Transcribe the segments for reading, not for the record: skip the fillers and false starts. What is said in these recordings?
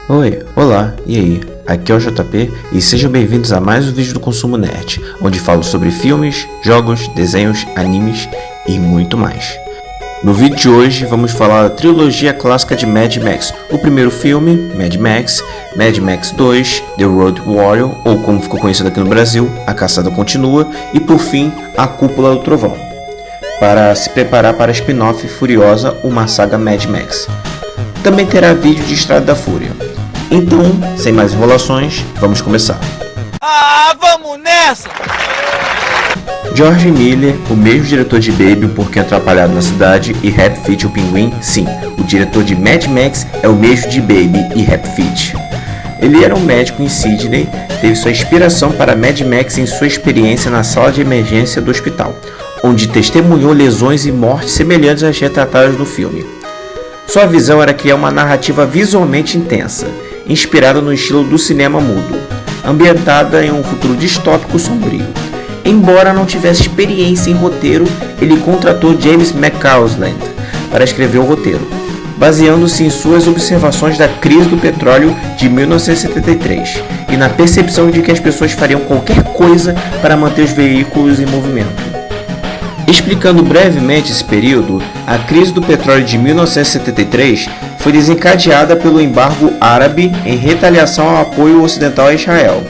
Oi, olá, e aí? Aqui é o JP e sejam bem-vindos a mais um vídeo do Consumo Nerd, onde falo sobre filmes, jogos, desenhos, animes e muito mais. No vídeo de hoje vamos falar da trilogia clássica de Mad Max, o primeiro filme, Mad Max 2, The Road Warrior, ou como ficou conhecido aqui no Brasil, A Caçada Continua, e por fim, A Cúpula do Trovão, para se preparar para a spin-off furiosa, uma saga Mad Max. Também terá vídeo de Estrada da Fúria. Então, sem mais enrolações, vamos começar. Vamos nessa! George Miller, o mesmo diretor de Baby, um Porquinho Atrapalhado na Cidade, e Happy Feet, o Pinguim, sim, o diretor de Mad Max é o mesmo de Baby e Happy Feet. Ele era um médico em Sydney, teve sua inspiração para Mad Max em sua experiência na sala de emergência do hospital, onde testemunhou lesões e mortes semelhantes às retratadas no filme. Sua visão era criar uma narrativa visualmente intensa, inspirada no estilo do cinema mudo, ambientada em um futuro distópico sombrio. Embora não tivesse experiência em roteiro, ele contratou James McCausland para escrever o roteiro, baseando-se em suas observações da crise do petróleo de 1973 e na percepção de que as pessoas fariam qualquer coisa para manter os veículos em movimento. Explicando brevemente esse período, a crise do petróleo de 1973 foi desencadeada pelo embargo árabe em retaliação ao apoio ocidental a Israel,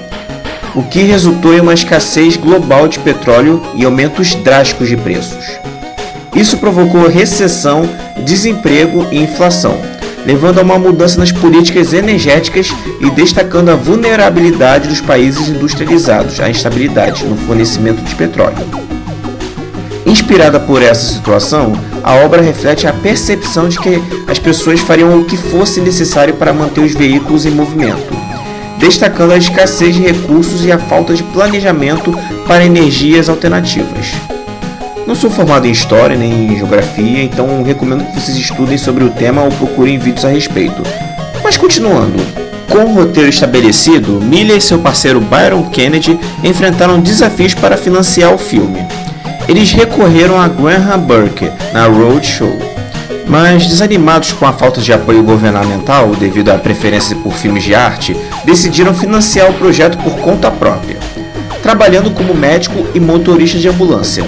o que resultou em uma escassez global de petróleo e aumentos drásticos de preços. Isso provocou recessão, desemprego e inflação, levando a uma mudança nas políticas energéticas e destacando a vulnerabilidade dos países industrializados à instabilidade no fornecimento de petróleo. Inspirada por essa situação, a obra reflete a percepção de que as pessoas fariam o que fosse necessário para manter os veículos em movimento, destacando a escassez de recursos e a falta de planejamento para energias alternativas. Não sou formado em História nem em Geografia, então recomendo que vocês estudem sobre o tema ou procurem vídeos a respeito. Mas continuando, com o roteiro estabelecido, Miller e seu parceiro Byron Kennedy enfrentaram desafios para financiar o filme. Eles recorreram a Graham Burke na Roadshow, mas desanimados com a falta de apoio governamental devido à preferência por filmes de arte, decidiram financiar o projeto por conta própria, trabalhando como médico e motorista de ambulância.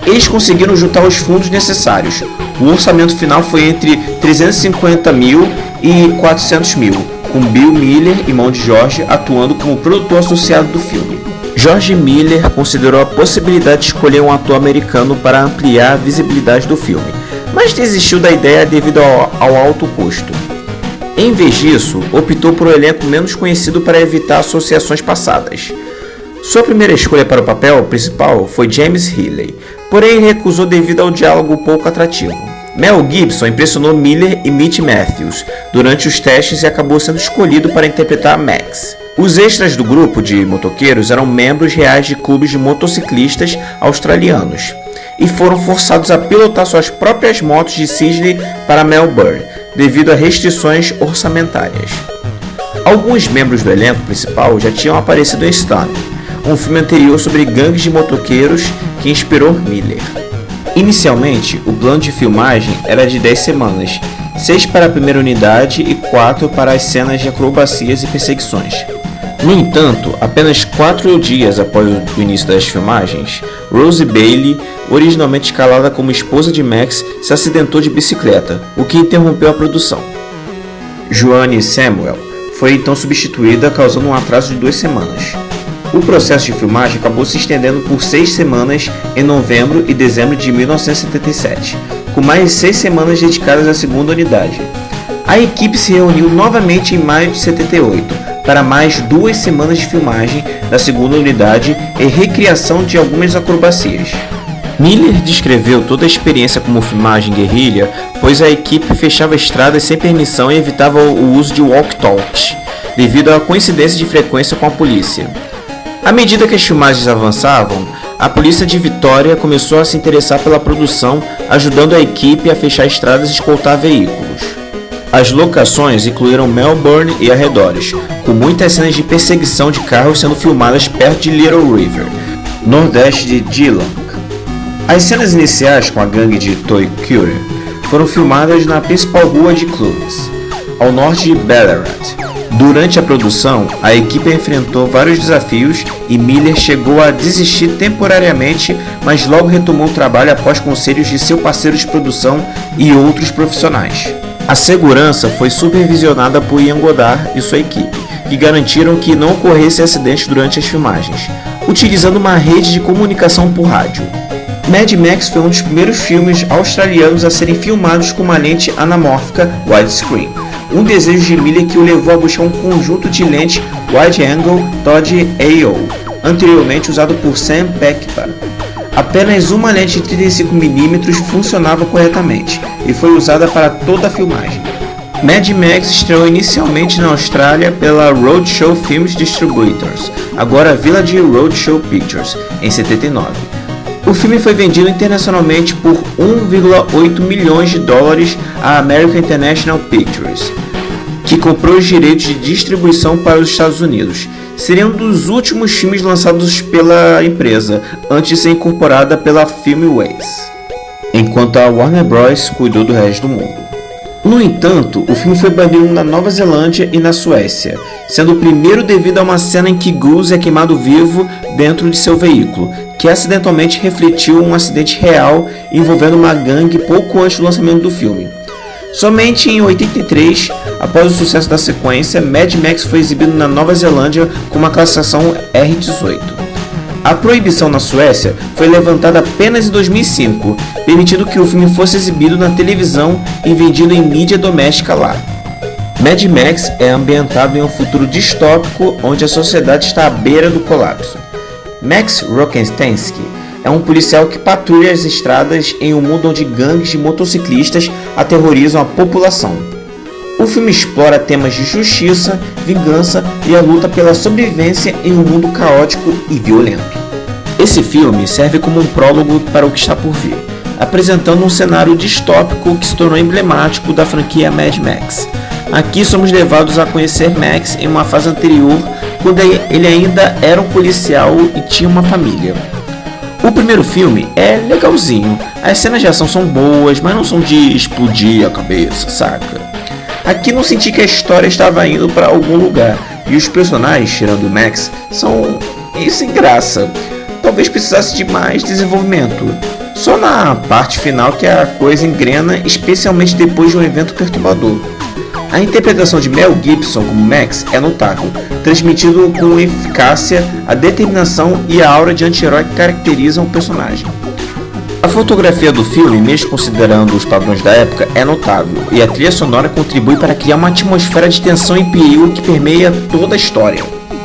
Eles conseguiram juntar os fundos necessários. O orçamento final foi entre 350 mil e 400 mil, com Bill Miller, irmão de George, atuando como produtor associado do filme. George Miller considerou a possibilidade de escolher um ator americano para ampliar a visibilidade do filme, mas desistiu da ideia devido ao alto custo. Em vez disso, optou por um elenco menos conhecido para evitar associações passadas. Sua primeira escolha para o papel principal foi James Healy, porém recusou devido ao diálogo pouco atrativo. Mel Gibson impressionou Miller e Mitch Matthews durante os testes e acabou sendo escolhido para interpretar Max. Os extras do grupo de motoqueiros eram membros reais de clubes de motociclistas australianos e foram forçados a pilotar suas próprias motos de Sydney para Melbourne devido a restrições orçamentárias. Alguns membros do elenco principal já tinham aparecido em Stun, um filme anterior sobre gangues de motoqueiros que inspirou Miller. Inicialmente, o plano de filmagem era de 10 semanas, 6 para a primeira unidade e 4 para as cenas de acrobacias e perseguições. No entanto, apenas 4 dias após o início das filmagens, Rose Bailey, originalmente escalada como esposa de Max, se acidentou de bicicleta, o que interrompeu a produção. Joanne Samuel foi então substituída, causando um atraso de 2 semanas. O processo de filmagem acabou se estendendo por 6 semanas em novembro e dezembro de 1977, com mais 6 semanas dedicadas à segunda unidade. A equipe se reuniu novamente em maio de 78, para mais 2 semanas de filmagem da segunda unidade e recriação de algumas acrobacias. Miller descreveu toda a experiência como filmagem guerrilha, pois a equipe fechava estradas sem permissão e evitava o uso de walkie-talkies, devido à coincidência de frequência com a polícia. À medida que as filmagens avançavam, a polícia de Vitória começou a se interessar pela produção, ajudando a equipe a fechar estradas e escoltar veículos. As locações incluíram Melbourne e arredores, com muitas cenas de perseguição de carros sendo filmadas perto de Little River, nordeste de Geelong. As cenas iniciais com a gangue de Toy Cutter foram filmadas na principal rua de Clunes. ao norte de Ballarat. Durante a produção, a equipe enfrentou vários desafios e Miller chegou a desistir temporariamente, mas logo retomou o trabalho após conselhos de seu parceiro de produção e outros profissionais. A segurança foi supervisionada por Ian Goddard e sua equipe, que garantiram que não ocorresse acidente durante as filmagens, utilizando uma rede de comunicação por rádio. Mad Max foi um dos primeiros filmes australianos a serem filmados com uma lente anamórfica widescreen, um desejo de Miller que o levou a buscar um conjunto de lentes wide-angle Todd AO, anteriormente usado por Sam Peckinpah. Apenas uma lente de 35mm funcionava corretamente e foi usada para toda a filmagem. Mad Max estreou inicialmente na Austrália pela Roadshow Films Distributors, agora Village Roadshow Pictures, em 79. O filme foi vendido internacionalmente por 1,8 milhões de dólares à American International Pictures, que comprou os direitos de distribuição para os Estados Unidos. Seria um dos últimos filmes lançados pela empresa, antes de ser incorporada pela Filmways, enquanto a Warner Bros. Cuidou do resto do mundo. No entanto, o filme foi banido na Nova Zelândia e na Suécia, sendo o primeiro devido a uma cena em que Goose é queimado vivo dentro de seu veículo, que acidentalmente refletiu um acidente real envolvendo uma gangue pouco antes do lançamento do filme. Somente em 83, após o sucesso da sequência, Mad Max foi exibido na Nova Zelândia com uma classificação R18. A proibição na Suécia foi levantada apenas em 2005, permitindo que o filme fosse exibido na televisão e vendido em mídia doméstica lá. Mad Max é ambientado em um futuro distópico onde a sociedade está à beira do colapso. Max Rokitansky é um policial que patrulha as estradas em um mundo onde gangues de motociclistas aterrorizam a população. O filme explora temas de justiça, vingança e a luta pela sobrevivência em um mundo caótico e violento. Esse filme serve como um prólogo para o que está por vir, apresentando um cenário distópico que se tornou emblemático da franquia Mad Max. Aqui somos levados a conhecer Max em uma fase anterior, quando ele ainda era um policial e tinha uma família. O primeiro filme é legalzinho, as cenas de ação são boas, mas não são de explodir a cabeça, saca? Aqui não senti que a história estava indo para algum lugar, e os personagens, tirando o Max, são sem graça. Talvez precisasse de mais desenvolvimento. Só na parte final que a coisa engrena, especialmente depois de um evento perturbador. A interpretação de Mel Gibson como Max é notável, transmitindo com eficácia a determinação e a aura de anti-herói que caracterizam o personagem. A fotografia do filme, mesmo considerando os padrões da época, é notável, e a trilha sonora contribui para criar uma atmosfera de tensão e perigo que permeia toda a história.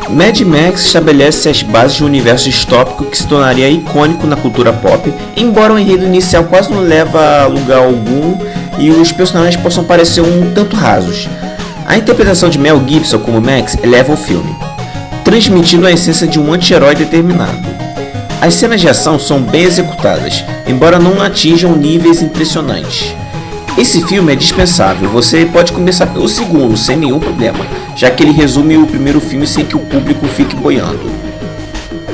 Mad Max estabelece as bases de um universo distópico que se tornaria icônico na cultura pop, embora o enredo inicial quase não leva a lugar algum e os personagens possam parecer um tanto rasos. A interpretação de Mel Gibson como Max eleva o filme, transmitindo a essência de um anti-herói determinado. As cenas de ação são bem executadas, embora não atinjam níveis impressionantes. Esse filme é dispensável, você pode começar pelo segundo sem nenhum problema, já que ele resume o primeiro filme sem que o público fique boiando.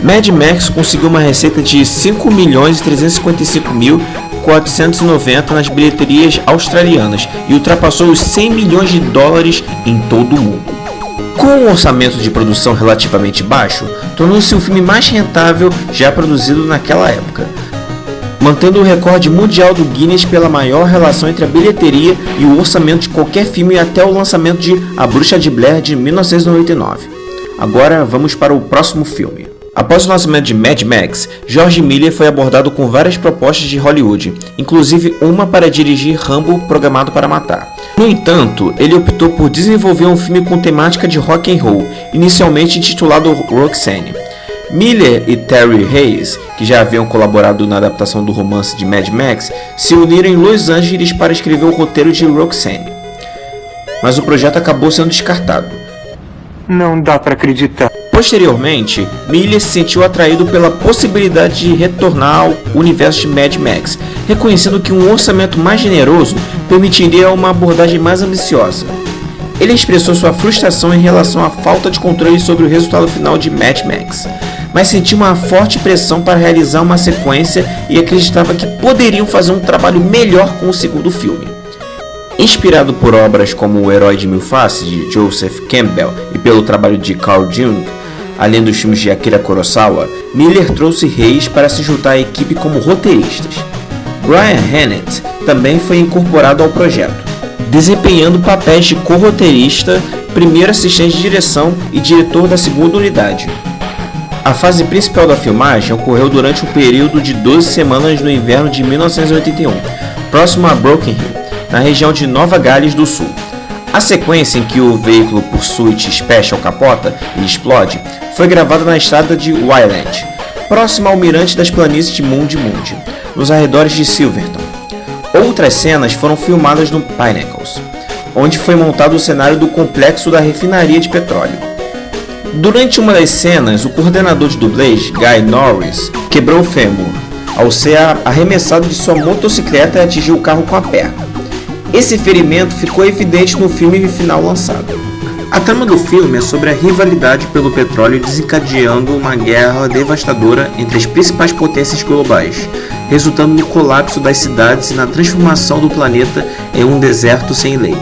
Mad Max conseguiu uma receita de 5.355.490 nas bilheterias australianas e ultrapassou os 100 milhões de dólares em todo o mundo. Com um orçamento de produção relativamente baixo, tornou-se o filme mais rentável já produzido naquela época, mantendo o recorde mundial do Guinness pela maior relação entre a bilheteria e o orçamento de qualquer filme até o lançamento de A Bruxa de Blair de 1999. Agora vamos para o próximo filme. Após o lançamento de Mad Max, George Miller foi abordado com várias propostas de Hollywood, inclusive uma para dirigir Rambo Programado para Matar. No entanto, ele optou por desenvolver um filme com temática de rock and roll, inicialmente intitulado Roxanne. Miller e Terry Hayes, que já haviam colaborado na adaptação do romance de Mad Max, se uniram em Los Angeles para escrever o roteiro de Roxanne. Mas o projeto acabou sendo descartado. Não dá para acreditar. Posteriormente, Miller se sentiu atraído pela possibilidade de retornar ao universo de Mad Max, reconhecendo que um orçamento mais generoso permitiria uma abordagem mais ambiciosa. Ele expressou sua frustração em relação à falta de controle sobre o resultado final de Mad Max, mas sentiu uma forte pressão para realizar uma sequência e acreditava que poderiam fazer um trabalho melhor com o segundo filme. Inspirado por obras como O Herói de Mil Faces, de Joseph Campbell, e pelo trabalho de Carl Jung, além dos filmes de Akira Kurosawa, Miller trouxe reis para se juntar à equipe como roteiristas. Brian Hennett também foi incorporado ao projeto, desempenhando papéis de co-roteirista, primeiro assistente de direção e diretor da segunda unidade. A fase principal da filmagem ocorreu durante um período de 12 semanas no inverno de 1981, próximo a Broken Hill, na região de Nova Gales do Sul. A sequência em que o veículo Pursuit Special capota e explode foi gravada na estrada de Wyland, próximo ao mirante das planícies de Mundi Mundi, nos arredores de Silverton. Outras cenas foram filmadas no Pinnacles, onde foi montado o cenário do complexo da refinaria de petróleo. Durante uma das cenas, o coordenador de dublês, Guy Norris, quebrou o fêmur ao ser arremessado de sua motocicleta e atingiu o carro com a perna. Esse ferimento ficou evidente no filme final lançado. A trama do filme é sobre a rivalidade pelo petróleo desencadeando uma guerra devastadora entre as principais potências globais, resultando no colapso das cidades e na transformação do planeta em um deserto sem lei.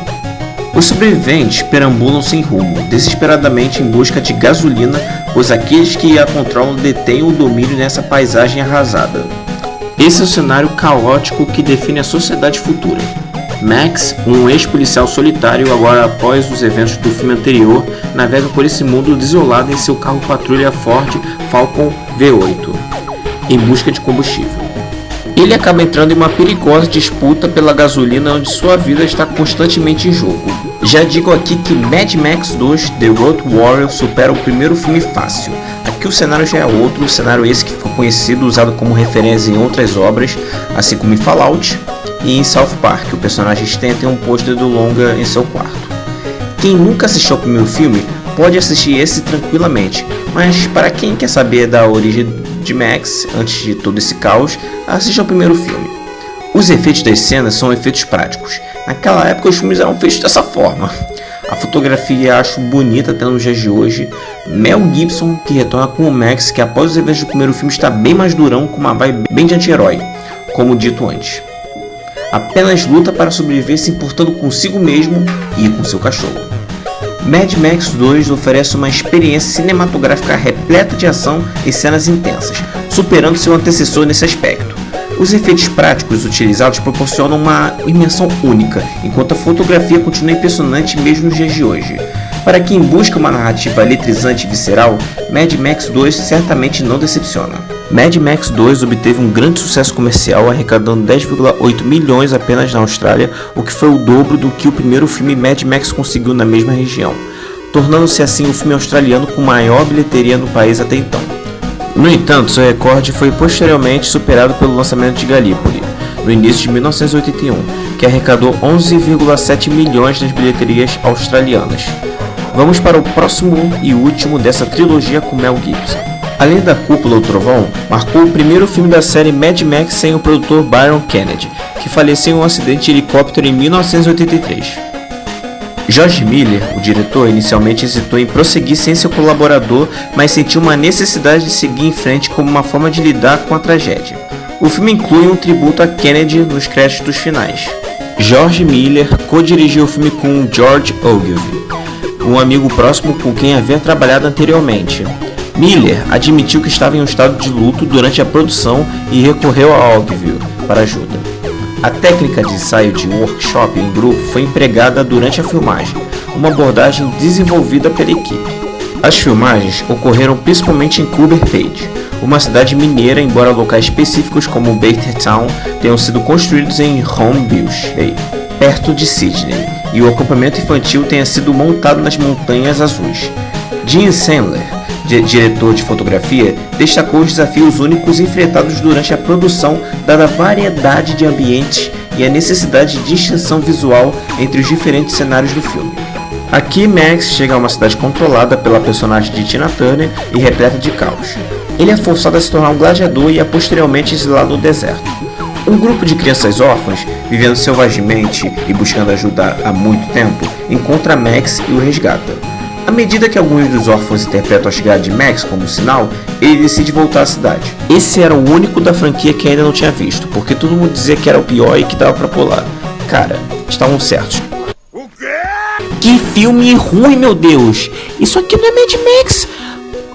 Os sobreviventes perambulam sem rumo, desesperadamente em busca de gasolina, pois aqueles que a controlam detêm o domínio nessa paisagem arrasada. Esse é o cenário caótico que define a sociedade futura. Max, um ex-policial solitário, agora após os eventos do filme anterior, navega por esse mundo desolado em seu carro patrulha Ford Falcon V8, em busca de combustível. Ele acaba entrando em uma perigosa disputa pela gasolina onde sua vida está constantemente em jogo. Já digo aqui que Mad Max 2 The Road Warrior supera o primeiro filme fácil. Aqui o cenário já é outro, o cenário esse que ficou conhecido, usado como referência em outras obras, assim como em Fallout e em South Park. O personagem Stan tem um pôster do longa em seu quarto. Quem nunca assistiu ao primeiro filme pode assistir esse tranquilamente, mas para quem quer saber da origem de Max, antes de todo esse caos, assista ao primeiro filme. Os efeitos das cenas são efeitos práticos. Naquela época os filmes eram feitos dessa forma. A fotografia acho bonita até nos dias de hoje. Mel Gibson, que retorna com o Max, que após os eventos do primeiro filme está bem mais durão, com uma vibe bem de anti-herói, como dito antes. Apenas luta para sobreviver se importando consigo mesmo e com seu cachorro. Mad Max 2 oferece uma experiência cinematográfica repleta de ação e cenas intensas, superando seu antecessor nesse aspecto. Os efeitos práticos utilizados proporcionam uma imersão única, enquanto a fotografia continua impressionante mesmo nos dias de hoje. Para quem busca uma narrativa eletrizante e visceral, Mad Max 2 certamente não decepciona. Mad Max 2 obteve um grande sucesso comercial, arrecadando 10,8 milhões apenas na Austrália, o que foi o dobro do que o primeiro filme Mad Max conseguiu na mesma região, tornando-se assim o filme australiano com maior bilheteria no país até então. No entanto, seu recorde foi posteriormente superado pelo lançamento de Gallipoli, no início de 1981, que arrecadou 11,7 milhões nas bilheterias australianas. Vamos para o próximo e último dessa trilogia com Mel Gibson. Além da Cúpula ou Trovão, marcou o primeiro filme da série Mad Max sem o produtor Byron Kennedy, que faleceu em um acidente de helicóptero em 1983. George Miller, o diretor, inicialmente hesitou em prosseguir sem seu colaborador, mas sentiu uma necessidade de seguir em frente como uma forma de lidar com a tragédia. O filme inclui um tributo a Kennedy nos créditos finais. George Miller co-dirigiu o filme com George Ogilvy, um amigo próximo com quem havia trabalhado anteriormente. Miller admitiu que estava em um estado de luto durante a produção e recorreu a Ogilvy para ajuda. A técnica de ensaio de workshop em grupo foi empregada durante a filmagem, uma abordagem desenvolvida pela equipe. As filmagens ocorreram principalmente em Coober Pedy, uma cidade mineira, embora locais específicos como Bakertown tenham sido construídos em Homebush Bay, perto de Sydney, e o acampamento infantil tenha sido montado nas Montanhas Azuis. Gene Sandler, diretor de fotografia, destacou os desafios únicos enfrentados durante a produção, dada a variedade de ambientes e a necessidade de distinção visual entre os diferentes cenários do filme. Aqui Max chega a uma cidade controlada pela personagem de Tina Turner e repleta de caos. Ele é forçado a se tornar um gladiador e é posteriormente exilado no deserto. Um grupo de crianças órfãs, vivendo selvagemente e buscando ajuda há muito tempo, encontra Max e o resgata. À medida que alguns dos órfãos interpretam a chegada de Max como sinal, ele decide voltar à cidade. Esse era o único da franquia que ainda não tinha visto, porque todo mundo dizia que era o pior e que dava pra pular. cara, estavam certos. Que filme ruim, meu Deus! Isso aqui não é Mad Max!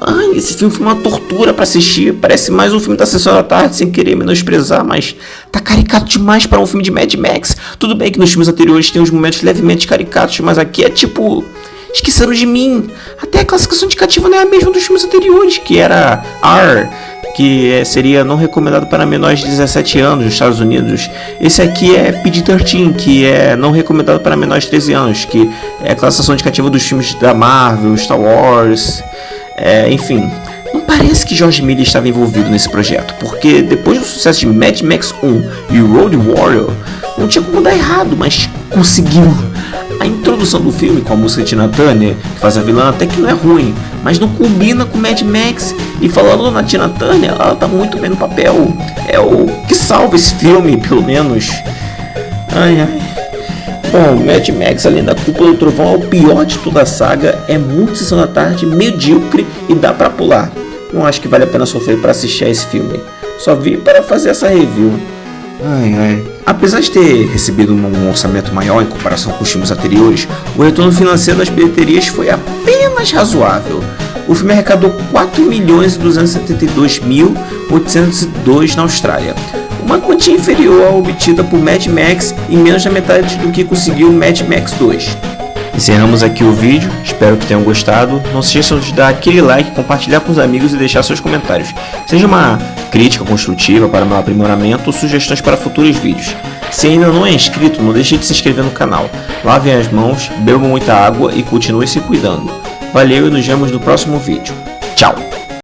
Ai, esse filme foi uma tortura pra assistir. Parece mais um filme da Sessão da Tarde, sem querer menosprezar, mas tá caricato demais para um filme de Mad Max. Tudo bem que nos filmes anteriores tem uns momentos levemente caricatos, mas aqui é tipo... Esqueceram de mim. Até a classificação indicativa não é a mesma dos filmes anteriores, que era R, que seria não recomendado para menores de 17 anos nos Estados Unidos. Esse aqui é PG-13, que é não recomendado para menores de 13 anos, que é a classificação indicativa dos filmes da Marvel, Star Wars... enfim, não parece que George Miller estava envolvido nesse projeto, porque depois do sucesso de Mad Max 1 e Road Warrior, não tinha como dar errado, mas conseguiu. A introdução do filme com a música de Tina Turner, que faz a vilã, até que não é ruim, mas não combina com Mad Max. E falando na Tina Turner, ela tá muito bem no papel, é o que salva esse filme, pelo menos. Bom, Mad Max, além da Cúpula do Trovão, é o pior de toda a saga, é muito Sessão da Tarde, medíocre e dá pra pular. Não acho que vale a pena sofrer para assistir a esse filme, só vi para fazer essa review. Apesar de ter recebido um orçamento maior em comparação com os filmes anteriores, o retorno financeiro das bilheterias foi apenas razoável. O filme arrecadou 4.272.802 na Austrália, uma quantia inferior à obtida por Mad Max e menos da metade do que conseguiu Mad Max 2. Encerramos aqui o vídeo, espero que tenham gostado. Não se esqueçam de dar aquele like, compartilhar com os amigos e deixar seus comentários. Seja uma crítica construtiva para meu aprimoramento ou sugestões para futuros vídeos. Se ainda não é inscrito, não deixe de se inscrever no canal. Lavem as mãos, bebam muita água e continue se cuidando. Valeu e nos vemos no próximo vídeo. Tchau!